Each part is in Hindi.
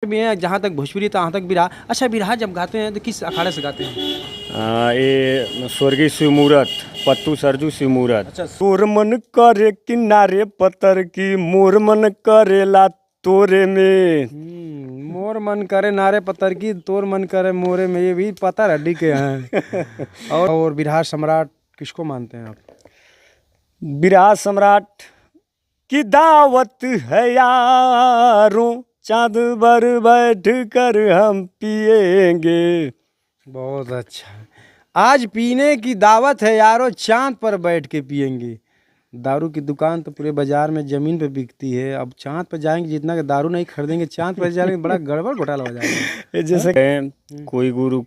भी हैं, जहाँ तक भोजपुरी तहाँ तक बिरहा। अच्छा, बिरहा जब गाते हैं तो किस अखाड़े से गाते हैं? ये स्वर्गीय शिवमूरत पत्तू सरजू शिवमूरत। अच्छा। तोर मन करे किनारे पत्थर की, मोर मन करेला तोरे में। मोर मन करे नारे पत्थर की, तोर मन करे मोरे में, ये भी पत्थर हड्डी के हैं। और बिरहा सम्राट किसको मानते हैं आप? बिरहा सम्राट की दावत है यारों, चांद पर बैठ कर हम पिएंगे। बहुत अच्छा। आज पीने की दावत है यारो, चांद पर बैठ के पिएंगे। दारू की दुकान तो पूरे बाजार में जमीन पे बिकती है, अब चांद पर जाएंगे, जितना कि दारू नहीं खरीदेंगे चांद पर जाएंगे, बड़ा गड़बड़ घोटाला हो जाएगा। ये जैसे कोई गुरु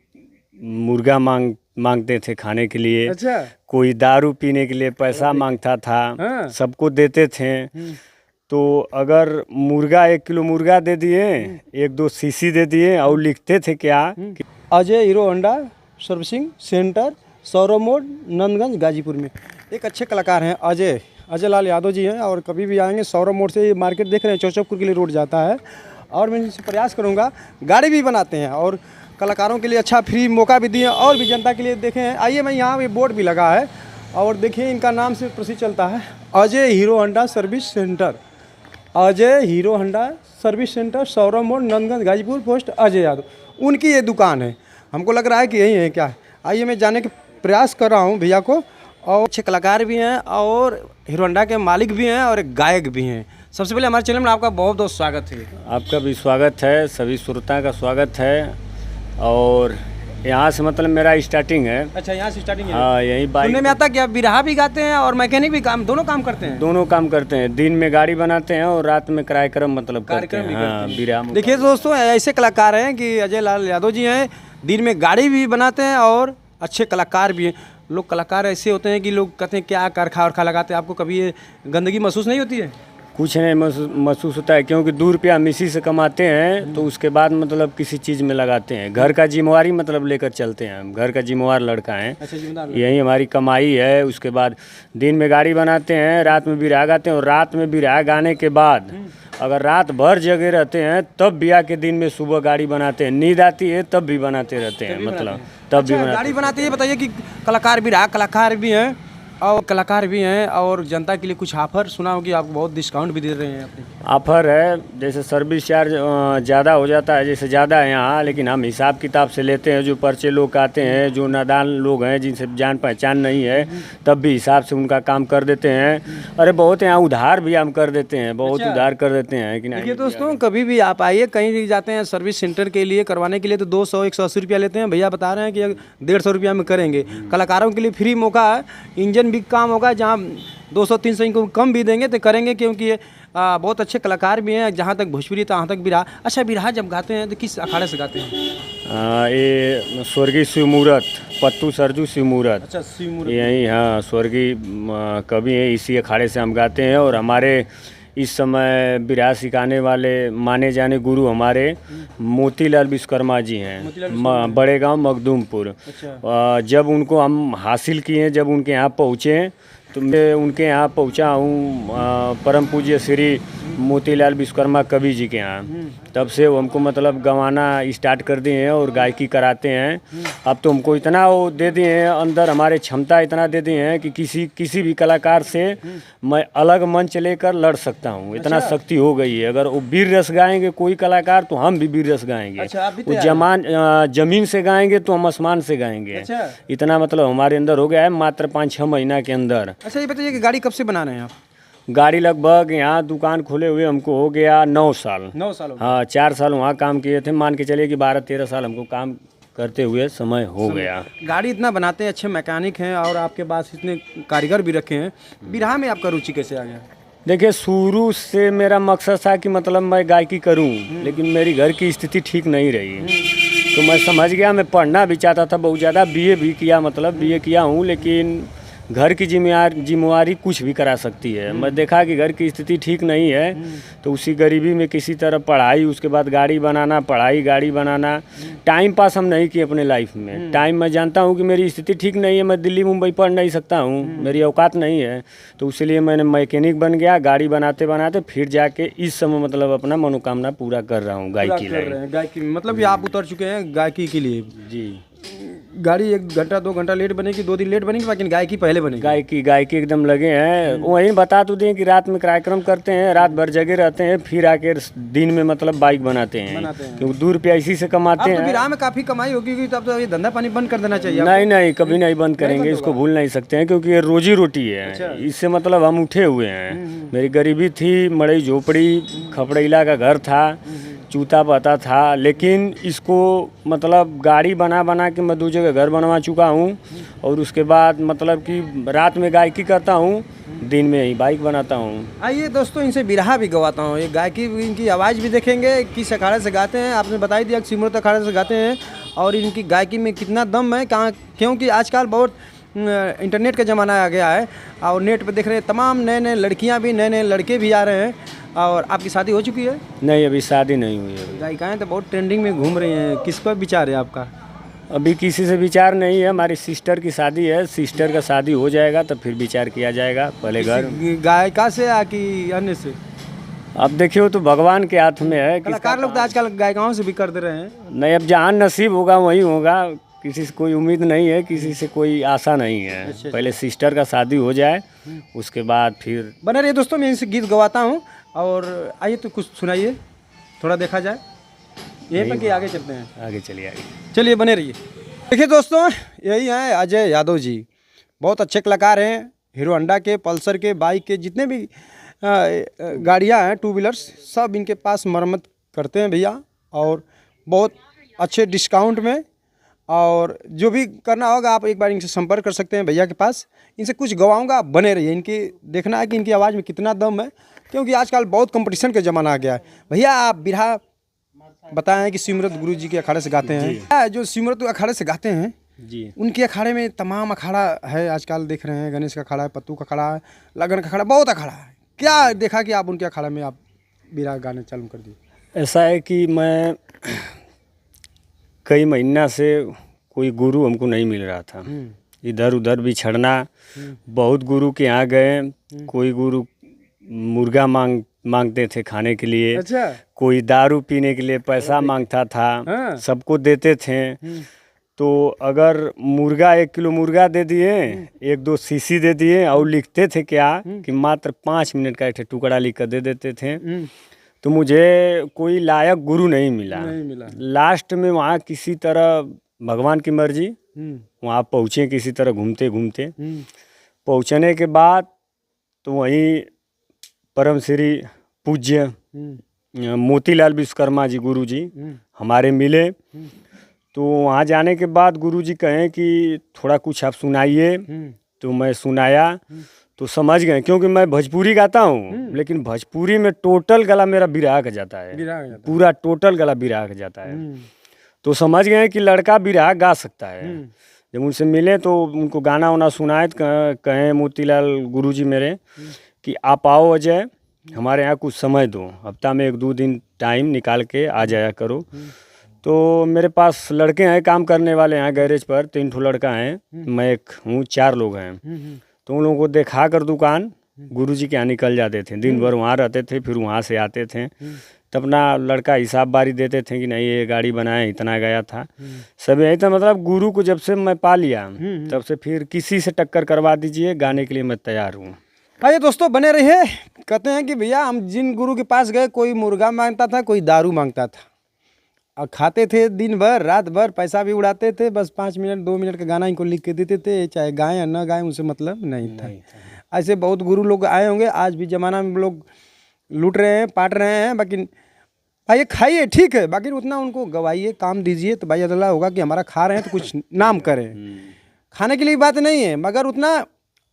मुर्गा मांगते थे खाने के लिए। अच्छा। कोई दारू पीने के लिए पैसा मांगता था। हाँ। सबको देते थे। तो अगर मुर्गा 1 किलो मुर्गा दे दिए, 1-2 शीशी दे दिए और लिखते थे क्या कि Ajay hero Honda servicing centre, Saurabh मोड़, नंदगंज, गाजीपुर में। एक अच्छे कलाकार हैं अजय लाल यादव जी हैं, और कभी भी आएंगे सौरभ मोड़ से, ये मार्केट देख रहे हैं चौचकपुर के लिए रोड जाता है। और मैं इनसे प्रयास करूंगा, गाड़ी भी बनाते हैं और कलाकारों के लिए अच्छा फ्री मौका भी दिए, और भी जनता के लिए देखें। आइए, मैं यहाँ पे बोर्ड भी लगा है और देखिए, इनका नाम से प्रसिद्ध चलता है, Ajay hero Honda service centre. Ajay hero Honda service centre, Saurabh मोड़, नंदगंज, गाजीपुर, पोस्ट अजय यादव। उनकी ये दुकान है, हमको लग रहा है कि यही है क्या। आइए, मैं जानने के प्रयास कर रहा हूँ भैया को। और अच्छे कलाकार भी हैं और हीरो होंडा के मालिक भी हैं और एक गायक भी हैं। सबसे पहले हमारे चैनल में आपका बहुत बहुत स्वागत है। आपका भी स्वागत है, सभी श्रोता का स्वागत है। और यहाँ से मतलब मेरा स्टार्टिंग है। अच्छा, यहाँ से स्टार्टिंग है। हाँ, यही सुनने बाइक में आता कि आप बिरहा भी गाते हैं और मैकेनिक भी काम, दोनों काम करते हैं? दोनों काम करते हैं। दिन में गाड़ी बनाते हैं और रात में कार्यक्रम मतलब करते हैं। हाँ, बिरहा। देखिए दोस्तों, ऐसे कलाकार हैं कि अजय लाल यादव जी हैं, दिन में गाड़ी भी बनाते हैं और अच्छे कलाकार भी हैं। लोग कलाकार ऐसे होते हैं कि लोग कहते हैं क्या कारखा वरखा लगाते हैं। आपको कभी ये गंदगी महसूस नहीं होती है? कुछ नहीं महसूस होता है, क्योंकि 2 रुपया मिसी से कमाते हैं तो उसके बाद मतलब किसी चीज़ में लगाते हैं। घर का जिम्मेवारी मतलब लेकर चलते हैं, हम घर का जिम्मेवार लड़का हैं। अच्छा, जिम्मेदार। यही हमारी कमाई है। उसके बाद दिन में गाड़ी बनाते हैं, रात में बिरहा गाते हैं। और रात में बिरहा गाने के बाद अगर रात भर जगे रहते हैं तब ब्याह के दिन में सुबह गाड़ी बनाते हैं। नींद आती है तब भी बनाते रहते हैं, मतलब तब भी बनाते। गाड़ी बनाते हैं। बताइए कि कलाकार भी रहा, कलाकार भी हैं और जनता के लिए कुछ ऑफर सुना हो कि आपको बहुत डिस्काउंट भी दे रहे हैं अपने? ऑफर है, जैसे सर्विस चार्ज ज़्यादा हो जाता है, जैसे ज़्यादा है यहाँ, लेकिन हम हिसाब किताब से लेते हैं। जो पर्चे लोग आते हैं, जो नादान लोग हैं, जिनसे जान पहचान नहीं है, तब भी हिसाब से उनका काम कर देते हैं। अरे बहुत यहाँ उधार भी हम कर देते हैं, बहुत उधार कर देते हैं कि नहीं। देखिए दोस्तों, कभी भी आप आइए, कहीं भी जाते हैं सर्विस सेंटर के लिए करवाने के लिए तो 200-180 रुपया लेते हैं। भैया बता रहे हैं कि 150 रुपया में करेंगे। कलाकारों के लिए फ्री मौका है, इंजन भी काम होगा, जहाँ 200-300 इनको कम भी देंगे तो करेंगे, क्योंकि ये बहुत अच्छे कलाकार भी हैं, जहाँ तक भोजपुरी तहाँ तक बिरहा। अच्छा, बिरहा जब गाते हैं तो किस अखाड़े से गाते हैं? ये स्वर्गीय शिवमूरत पत्तू सरजू शिवमूरत। अच्छा, शिवमूरत। यही, हाँ, स्वर्गीय कवि हैं, इसी अखाड़े से हम गाते हैं। और हमारे इस समय बिरहा सिखाने वाले माने जाने गुरु हमारे मोतीलाल विश्वकर्मा जी हैं, बड़े गांव मखदूमपुर। अच्छा। जब उनको हम हासिल किए, जब उनके यहाँ पहुँचे, तो मैं उनके यहाँ पहुँचा हूँ परम पूज्य श्री मोतीलाल विश्वकर्मा कवि जी के यहाँ। तब से वो हमको मतलब गवाना स्टार्ट कर दिए हैं और गायकी कराते हैं। अब तो हमको इतना वो दे दिए हैं, अंदर हमारे क्षमता इतना दे दिए हैं कि किसी भी कलाकार से मैं अलग मंच लेकर लड़ सकता हूँ। इतना शक्ति हो गई है। अगर वो वीर रस गाएंगे कोई कलाकार तो हम भी वीर रस गाएंगे। अच्छा, वो जमीन से गाएंगे तो हम आसमान से गाएंगे। अच्छा। इतना मतलब हमारे अंदर हो गया है, मात्र 5-6 महीना के अंदर। अच्छा, ये बताइए कि गाड़ी कब से बना रहे हैं आप? गाड़ी लगभग यहाँ दुकान खोले हुए हमको हो गया 9 साल। 9 साल हो गए। हाँ, 4 साल वहाँ काम किए थे। मान के चलिए कि 12-13 साल हमको काम करते हुए समय हो गया। गाड़ी इतना बनाते हैं, अच्छे मैकेनिक हैं और आपके पास इतने कारीगर भी रखे हैं। बिरहा में आपका रुचि कैसे आ गया? देखिए, शुरू से मेरा मकसद था कि मतलब मैं गायकी करूं, लेकिन मेरी घर की स्थिति ठीक नहीं रही। तो मैं समझ गया, मैं पढ़ना भी चाहता था बहुत ज़्यादा, बीए भी किया, मतलब बीए किया हूँ, लेकिन घर की जिम्मेवारी कुछ भी करा सकती है। मैं देखा कि घर की स्थिति ठीक नहीं है तो उसी गरीबी में किसी तरह पढ़ाई, उसके बाद गाड़ी बनाना, पढ़ाई गाड़ी बनाना, टाइम पास हम नहीं किए अपने लाइफ में। टाइम मैं जानता हूँ कि मेरी स्थिति ठीक नहीं है, मैं दिल्ली मुंबई पढ़ नहीं सकता हूँ, मेरी औकात नहीं है, तो इसलिए मैंने मैकेनिक बन गया। गाड़ी बनाते बनाते फिर जाके इस समय मतलब अपना मनोकामना पूरा कर रहा हूँ गायकी लाइन। गायकी मतलब कि आप उतर चुके हैं गायकी के लिए। जी, गाड़ी 1 घंटा 2 घंटा लेट बनेगी, 2 दिन लेट बनेगी, लेकिन गायकी पहले बनेगी। गायकी एकदम लगे हैं। वहीं बता तो दें कि रात में कार्यक्रम करते हैं, रात भर जगे रहते हैं, फिर आके दिन में मतलब बाइक बनाते हैं। क्योंकि 2 रुपया इसी से कमाते आप तो हैं। विराह में काफी कमाई होगी, क्योंकि तब तो ये धंधा पानी बंद कर देना चाहिए। नहीं नहीं, कभी नहीं बंद करेंगे, इसको भूल नहीं सकते हैं, क्योंकि ये रोजी रोटी है। इससे मतलब हम उठे हुए हैं। मेरी गरीबी थी, मड़ई झोपड़ी खपड़ैला का घर था, चूता पता था, लेकिन इसको मतलब गाड़ी बना बना के मैं 2 जगह घर बनवा चुका हूँ। और उसके बाद मतलब कि रात में गायकी करता हूँ, दिन में ही बाइक बनाता हूँ। आइए दोस्तों, इनसे बिरहा भी गवाता हूँ। ये गायकी, इनकी आवाज़ भी देखेंगे, किस अखाड़े से गाते हैं। आपने बता ही दिया कि सिमरत अखाड़े से गाते हैं, और इनकी गायकी में कितना दम है कहाँ, क्योंकि आजकल बहुत इंटरनेट का ज़माना आ गया है, और नेट पे देख रहे हैं तमाम नए नए लड़कियाँ भी, नए नए लड़के भी आ रहे हैं। और आपकी शादी हो चुकी है? नहीं, अभी शादी नहीं हुई है। गायिकाएँ तो बहुत ट्रेंडिंग में घूम रही हैं, किस पर विचार है आपका? अभी किसी से विचार नहीं है। हमारी सिस्टर की शादी है, सिस्टर का शादी हो जाएगा तो फिर विचार किया जाएगा। पहले घर गायिका से या कि अन्य से? अब देखिए, वो तो भगवान के हाथ में है। कलाकार लोग तो आजकल गायिकाओं से भी कर दे रहे हैं। नहीं, अब जहाँ नसीब होगा वही होगा। किसी से कोई उम्मीद नहीं है, किसी से कोई आशा नहीं है। पहले सिस्टर का शादी हो जाए, उसके बाद फिर। बने रहिए दोस्तों, मैं इनसे गीत गवाता हूँ, और आइए तो कुछ सुनाइए, थोड़ा देखा जाए। यहीं पर कि आगे चलते हैं? आगे चलिए, आगे चलिए बने रहिए। देखिए दोस्तों, यही हैं अजय यादव जी। बहुत अच्छे कलाकार हैं। हीरो होंडा के, पल्सर के, बाइक के, जितने भी गाड़ियाँ हैं, 2 व्हीलर्स, सब इनके पास मरम्मत करते हैं भैया, और बहुत अच्छे डिस्काउंट में। और जो भी करना होगा आप एक बार इनसे संपर्क कर सकते हैं भैया के पास। इनसे कुछ गवाऊंगा, बने रहिए। इनकी देखना है कि इनकी आवाज़ में कितना दम है, क्योंकि आजकल बहुत कंपटीशन का ज़माना आ गया है। भैया आप बिरहा बताएं कि सिमरत गुरु जी के अखाड़े से गाते हैं। जो सिमरत अखाड़े से गाते हैं जी, उनके अखाड़े में तमाम अखाड़ा है, आजकल देख रहे हैं। गणेश का अखाड़ा है, पत्तू का अखाड़ा है, लगन का अखाड़ा, बहुत अखाड़ा है। क्या देखा कि आप उनके अखाड़े में आप बिरहा गाने चालू कर दिए? ऐसा है कि मैं कई महीना से कोई गुरु हमको नहीं मिल रहा था। इधर उधर बिछड़ना, बहुत गुरु के यहाँ गए। कोई गुरु मुर्गा मांगते थे खाने के लिए। अच्छा। कोई दारू पीने के लिए पैसा मांगता था। हाँ। सबको देते थे। तो अगर मुर्गा 1 किलो मुर्गा दे दिए, 1-2 शीशी दे दिए, और लिखते थे क्या कि मात्र 5 मिनट का एक टुकड़ा लिख कर दे देते थे। तो मुझे कोई लायक गुरु नहीं मिला। लास्ट में वहाँ किसी तरह भगवान की मर्जी, वहाँ पहुँचे किसी तरह घूमते घूमते। पहुँचने के बाद तो वहीं परम श्री पूज्य मोतीलाल विश्वकर्मा जी गुरु जी हमारे मिले। तो वहाँ जाने के बाद गुरु जी कहें कि थोड़ा कुछ आप सुनाइए। तो मैं सुनाया तो समझ गए, क्योंकि मैं भोजपुरी गाता हूँ, लेकिन भोजपुरी में टोटल गला मेरा बिरहा का जाता है, पूरा टोटल गला बिरहा का जाता है। तो समझ गए कि लड़का बिरहा गा सकता है। जब उनसे मिले तो उनको गाना वाना सुनाए, कहें मोतीलाल गुरु जी मेरे कि आप आओ अजय, हमारे यहाँ कुछ समय दो, हफ्ता में 1-2 दिन टाइम निकाल के आ जाया करो। तो मेरे पास लड़के हैं काम करने वाले हैं गैरेज पर, 3 ठो लड़का हैं, मैं एक हूँ, 4 लोग हैं। तो उन लोगों को दिखा कर दुकान गुरुजी के यहाँ निकल जाते थे। दिन भर वहाँ रहते थे, फिर वहाँ से आते थे। तब अपना लड़का हिसाब बारी देते थे कि नहीं ये गाड़ी बनाए, इतना गया था। सब यही था। मतलब गुरु को जब से मैं पा लिया तब से फिर किसी से टक्कर करवा दीजिए, गाने के लिए मैं तैयार हूँ। आइए दोस्तों बने रहिए। कहते हैं कि भैया हम जिन गुरु के पास गए, कोई मुर्गा मांगता था, कोई दारू मांगता था, और खाते थे दिन भर रात भर, पैसा भी उड़ाते थे। बस 5 मिनट 2 मिनट का गाना इनको लिख के देते थे, चाहे गाएं या न गाएं, उनसे मतलब नहीं था। ऐसे बहुत गुरु लोग आए होंगे, आज भी ज़माना में लोग लूट रहे हैं, पाट रहे हैं। बाकी भाई खाइए ठीक है, बाकी उतना उनको गवाइए, काम दीजिए, तो भाई अल्लाह होगा कि हमारा खा रहे हैं तो कुछ नाम करें। खाने के लिए बात नहीं है, मगर उतना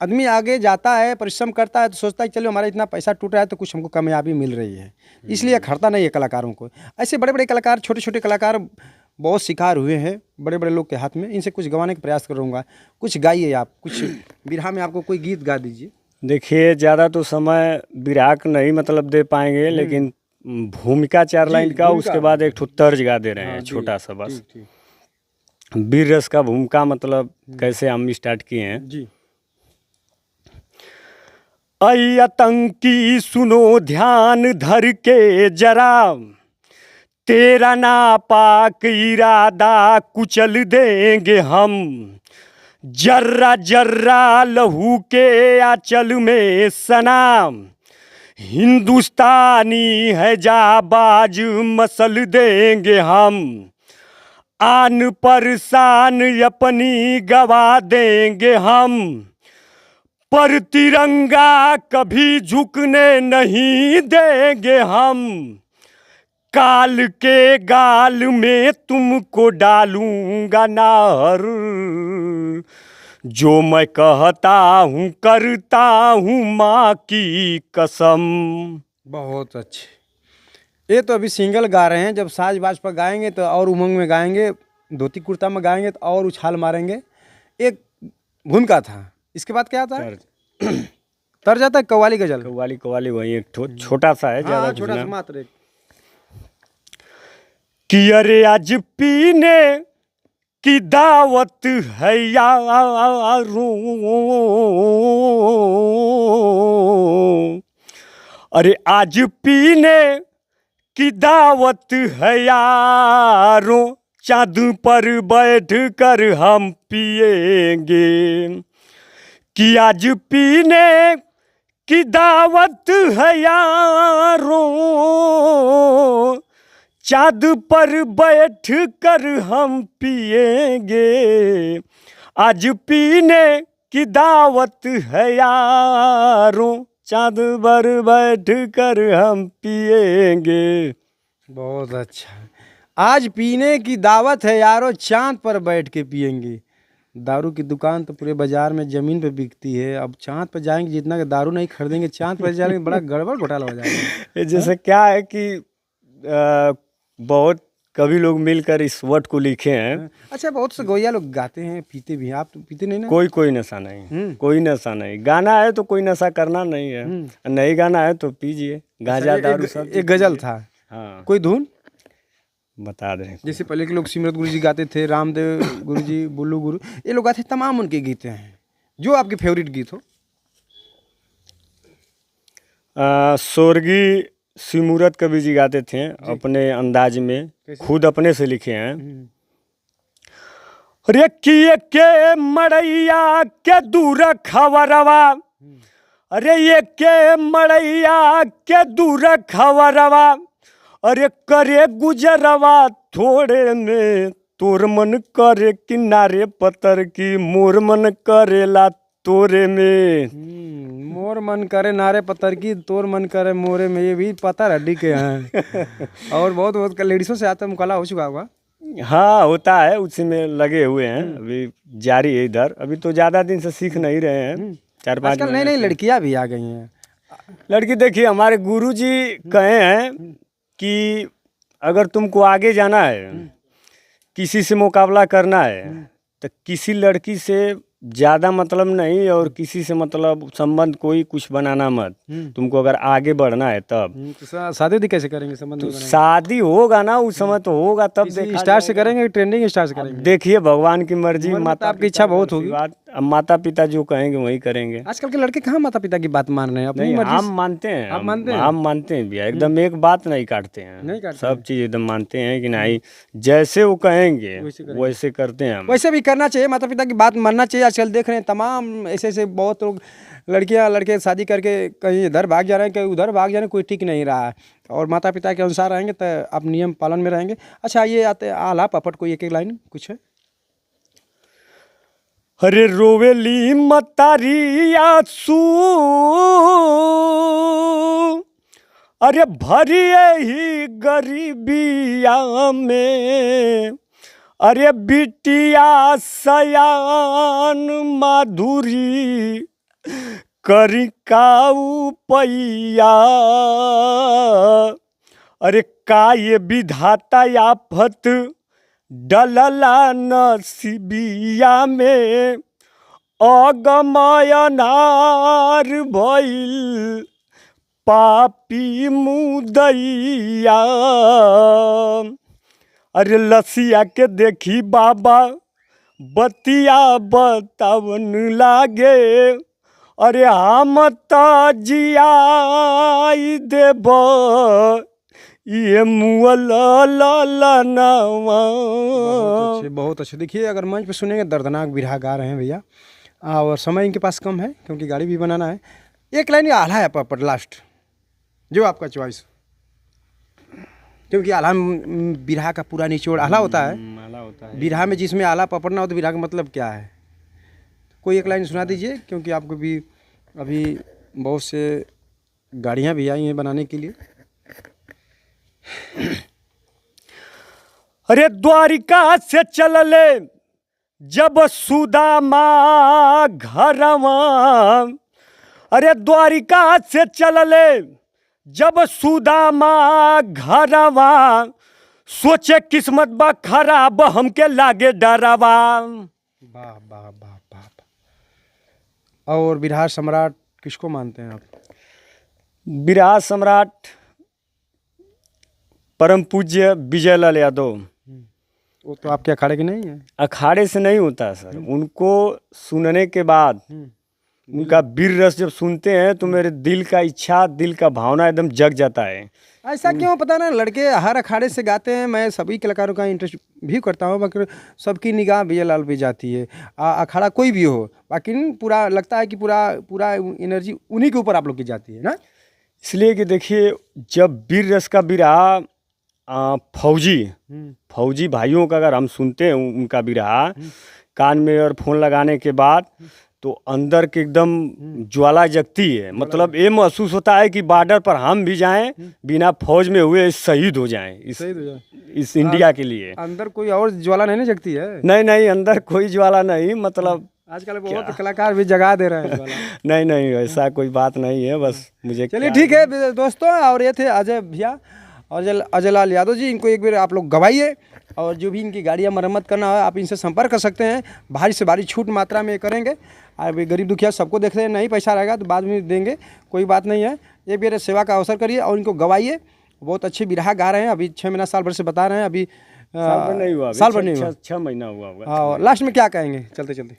आदमी आगे जाता है, परिश्रम करता है, तो सोचता है चलो हमारा इतना पैसा टूट रहा है तो कुछ हमको कामयाबी मिल रही है, इसलिए खड़ता नहीं है कलाकारों को। ऐसे बड़े बड़े कलाकार, छोटे छोटे कलाकार बहुत शिकार हुए हैं बड़े बड़े लोग के हाथ में, इनसे कुछ गवाने का प्रयास करूँगा। कुछ गाइए आप, कुछ बिरहा में आपको कोई गीत गा दीजिए। देखिए ज़्यादा तो समय विराक नहीं मतलब दे पाएंगे, लेकिन भूमिका 4 लाइन का, भूमिका। उसके बाद एक ठो तर्ज गा दे रहे हैं हाँ, छोटा सा बस। ठीक। वीर रस का भूमिका मतलब कैसे हम स्टार्ट किए हैं। जी। ऐ आतंकी सुनो ध्यान धर के जरा, तेरा नापाक इरादा कुचल देंगे हम। जर्रा जर्रा लहू के आंचल में सना, हिंदुस्तानी है जाबाज मसल देंगे हम। आन पर शान अपनी गवा देंगे हम, पर तिरंगा कभी झुकने नहीं देंगे हम। काल के गाल में तुमको डालूंगा नार, जो मैं कहता हूँ करता हूँ माँ की कसम। बहुत अच्छे। ये तो अभी सिंगल गा रहे हैं, जब साज बाज पर गाएंगे तो और उमंग में गाएंगे, धोती कुर्ता में गाएंगे तो और उछाल मारेंगे। एक भूमिका था, इसके बाद क्या था? तर्ज आता है कव्वाली गजल। कव्वाली कव्वाली वही एक छोटा सा है, ज़्यादा छोटा सा कुछ ना। मात्र एक। कि अरे आज पीने की दावत है यारो, अरे आज पीने की दावत है यारो, चाँद पर बैठ कर हम पिएंगे। कि आज पीने की दावत है यारो, चाँद पर बैठ कर हम पिएंगे। आज पीने की दावत है यारो, चाँद पर बैठ कर हम पिएंगे। बहुत अच्छा। आज पीने की दावत है यारो, चांद पर बैठ के पिएंगे। दारू की दुकान तो पूरे बाजार में ज़मीन पे बिकती है, अब चांद पर जाएंगे, जितना कि दारू नहीं खरीदेंगे चांद पर जाएंगे, बड़ा गड़बड़ घोटाला हो जाएगा। जैसे क्या है कि बहुत कवि लोग मिलकर इस वर्ड को लिखे हैं। अच्छा, बहुत से गौया लोग गाते हैं, पीते भी हैं, आप तो पीते नहीं ना? कोई नशा नहीं, कोई नशा नहीं। गाना है तो कोई नशा करना नहीं है, नहीं गाना है तो पीजिए, गांजा दारू सब। एक गजल था, हाँ कोई धुन बता दें। जैसे पहले के लोग सिमरत गुरु जी गाते थे, रामदेव गुरु जी, बुल्लू गुरु, ये लोग गाते, तमाम उनके गीत हैं। जो आपके फेवरेट गीत हो? स्वर्गीय सिमूरत कवि जी गाते थे अपने अंदाज में, खुद अपने से लिखे हैं। रे किए के मड़ैया के दूर खबरवा, अरे ये के मड़ैया के दूर खबरवा, अरे करे गुजरवा थोड़े में, तोर मन करे किनारे पत्थर की, मोर मन करेला तोरे में। मोर मन करे नारे पत्थर की, तोर मन करे मोरे में, ये भी पत्थर हड्डी के हैं। और बहुत बहुत लेडीजों से आता मुकाला हो चुका होगा। हाँ होता है, उसी में लगे हुए हैं, अभी जारी है इधर। अभी तो ज़्यादा दिन से सीख नहीं रहे हैं, 4-5 आजकल नई नई लड़कियां भी आ गई हैं। लड़की देखिए, हमारे गुरुजी कहे हैं कि अगर तुमको आगे जाना है, किसी से मुकाबला करना है, तो किसी लड़की से ज़्यादा मतलब नहीं, और किसी से मतलब संबंध कोई कुछ बनाना मत। तुमको अगर आगे बढ़ना है तब तो शादी वादी कैसे करेंगे? संबंध तो शादी होगा ना, उस समय तो होगा, तब देखा स्टार से करेंगे, ट्रेंडिंग स्टार से करेंगे? देखिए भगवान की मर्जी, माता आपकी इच्छा बहुत होगी। अब माता पिता जो कहेंगे वही करेंगे। आजकल के लड़के कहाँ माता पिता की बात मान रहे हैं? अपनी नहीं, मर्जी हम मानते हैं, आप मानते हैं? हम मानते हैं भैया, एकदम एक बात नहीं काटते हैं, नहीं काटते सब चीज़ एकदम मानते हैं कि नहीं, जैसे वो कहेंगे वैसे करते हैं हम। वैसे भी करना चाहिए, माता पिता की बात मानना चाहिए। आजकल देख रहे हैं तमाम ऐसे ऐसे बहुत लोग, लड़कियां लड़के शादी करके कहीं इधर भाग जा रहे हैं, कहीं उधर भाग जा रहे हैं, कोई ठीक नहीं रहा है। और माता पिता के अनुसार रहेंगे तो आप नियम पालन में रहेंगे। अच्छा, ये आते आला पपट कोई एक एक लाइन कुछ है? अरे रोवेली मतारी आंसू, अरे भरिए ही गरीबिया में, अरे बिटिया सयान माधुरी करी काऊ पैया, अरे का ये विधाता आफत डलला नसीबिया में अगमयनार भइल पापी मुदैया। अरे लसिया के देखी बाबा बतिया बतावन लागे। अरे हम त जियाई देब ये मुअललनवा। बहुत अच्छे। देखिए अगर मंच पे सुनेंगे दर्दनाक बिरहा गा रहे हैं भैया, और समय इनके पास कम है क्योंकि गाड़ी भी बनाना है। एक लाइन ये आल्हा है पर लास्ट, जो आपका चॉइस, क्योंकि आल्हा में बिरहा का पूरा निचोड़ आल्हा होता है। बिरहा में जिसमें आला पपड़ना हो तो बिरहा का मतलब क्या है? कोई एक लाइन सुना दीजिए, क्योंकि आपको भी अभी बहुत से गाड़ियाँ भी आई हैं बनाने के लिए। अरे द्वारिका से चलले जब सुदामा घरवा। अरे द्वारिका से चलले जब सुदामा घरवा। सोचे किस्मत बा खराब हमके लागे डरावा। वाह वाह वाह वाह। और बिरहा सम्राट किसको मानते हैं आप? बिरहा सम्राट परम पूज्य विजय लाल यादव। वो तो आपके अखाड़े के नहीं है? अखाड़े से नहीं होता सर, उनको सुनने के बाद उनका वीर रस जब सुनते हैं तो मेरे दिल का इच्छा, दिल का भावना एकदम जग जाता है। ऐसा क्यों? पता ना, लड़के हर अखाड़े से गाते हैं। मैं सभी कलाकारों का इंटरेस्ट भी करता हूँ, मगर सबकी निगाह विजय लाल पे जाती है। अखाड़ा कोई भी हो, बाकी पूरा लगता है कि पूरा एनर्जी उन्हीं के ऊपर आप लोग की जाती है ना। इसलिए कि देखिए जब वीर रस का बिरहा फौजी भाइयों का अगर हम सुनते हैं उनका बिरहा कान में ईयरफोन लगाने के बाद, तो अंदर के एकदम ज्वाला जगती है। मतलब ये महसूस होता है कि बॉर्डर पर हम भी जाएं, बिना फौज में हुए शहीद हो जाएं इस इंडिया के लिए। अंदर कोई और ज्वाला नहीं जगती है? नहीं, अंदर कोई ज्वाला नहीं। मतलब आजकल बहुत कलाकार भी जगा दे रहे हैं। नहीं ऐसा कोई बात नहीं है। बस मुझे चलिए ठीक है दोस्तों। और ये थे अजय भैया, अजय लाल यादव जी। इनको एक बार आप लोग गवाइए, और जो भी इनकी गाड़ियाँ मरम्मत करना है आप इनसे संपर्क कर सकते हैं। भारी से भारी छूट मात्रा में करेंगे। अभी गरीब दुखिया सबको देख रहे हैं, नहीं पैसा रहेगा तो बाद में देंगे, कोई बात नहीं है। एक बार सेवा का अवसर करिए और इनको गवाइए। बहुत अच्छे बिरहा गा रहे हैं। अभी 6 महीना साल भर से बता रहे हैं। अभी साल भर नहीं हुआ, 6 महीना हुआ होगा। हाँ, लास्ट में क्या कहेंगे चलते चलते?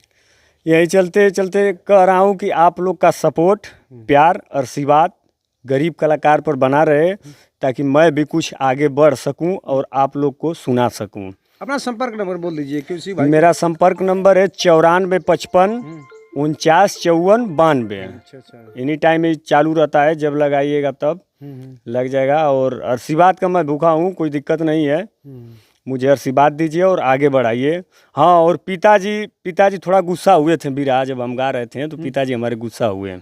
यही चलते चलते कह रहा हूँ कि आप लोग का सपोर्ट, प्यार, आशीर्वाद गरीब कलाकार पर बना रहे, ताकि मैं भी कुछ आगे बढ़ सकूं और आप लोग को सुना सकूं। अपना संपर्क नंबर बोल दीजिए किसी भाई। मेरा संपर्क नंबर है 9455 495492। अच्छा। एनी टाइम ये चालू रहता है, जब लगाइएगा तब लग जाएगा। और आशीर्वाद का मैं भूखा हूँ, कोई दिक्कत नहीं है। मुझे आशीर्वाद दीजिए और आगे बढ़ाइए। हाँ, और पिताजी थोड़ा गुस्सा हुए थे बिरहा जब हम गा रहे थे, तो पिताजी हमारे गुस्सा हुए,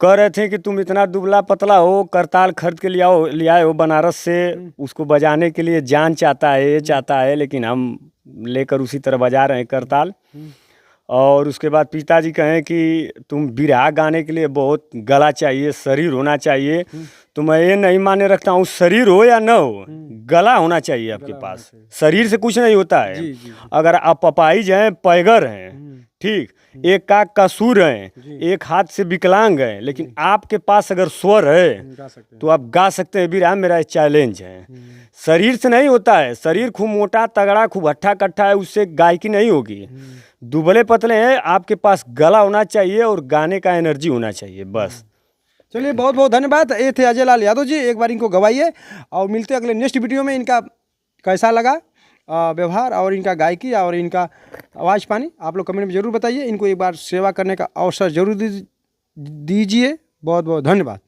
कह रहे थे कि तुम इतना दुबला पतला हो, करताल खरीद के ले आए हो बनारस से, उसको बजाने के लिए जान चाहता है, ये चाहता है, लेकिन हम लेकर उसी तरह बजा रहे हैं करताल। और उसके बाद पिताजी कहें कि तुम बिरहा गाने के लिए बहुत गला चाहिए, शरीर होना चाहिए। तो मैं ये नहीं माने रखता हूँ, शरीर हो या न हो, गला होना चाहिए आपके पास। शरीर से कुछ नहीं होता है। अगर आप अपाहिज हैं, पैगर हैं, ठीक, एक का कसूर है, एक हाथ से विकलांग है, लेकिन आपके पास अगर स्वर है तो आप गा सकते हैं बिरहा। मेरा चैलेंज है। शरीर से नहीं होता है। शरीर खूब मोटा तगड़ा, खूब हट्ठा कट्ठा है, उससे गायकी नहीं होगी। दुबले पतले हैं, आपके पास गला होना चाहिए और गाने का एनर्जी होना चाहिए, बस। चलिए बहुत बहुत धन्यवाद। ये थे अजय लाल यादव जी। एक बार इनको गवाइए और मिलते अगले नेक्स्ट वीडियो में। इनका कैसा लगा व्यवहार और इनका गायकी और इनका आवाज़ पानी आप लोग कमेंट में ज़रूर बताइए। इनको एक बार सेवा करने का अवसर जरूर दीजिए। बहुत बहुत धन्यवाद।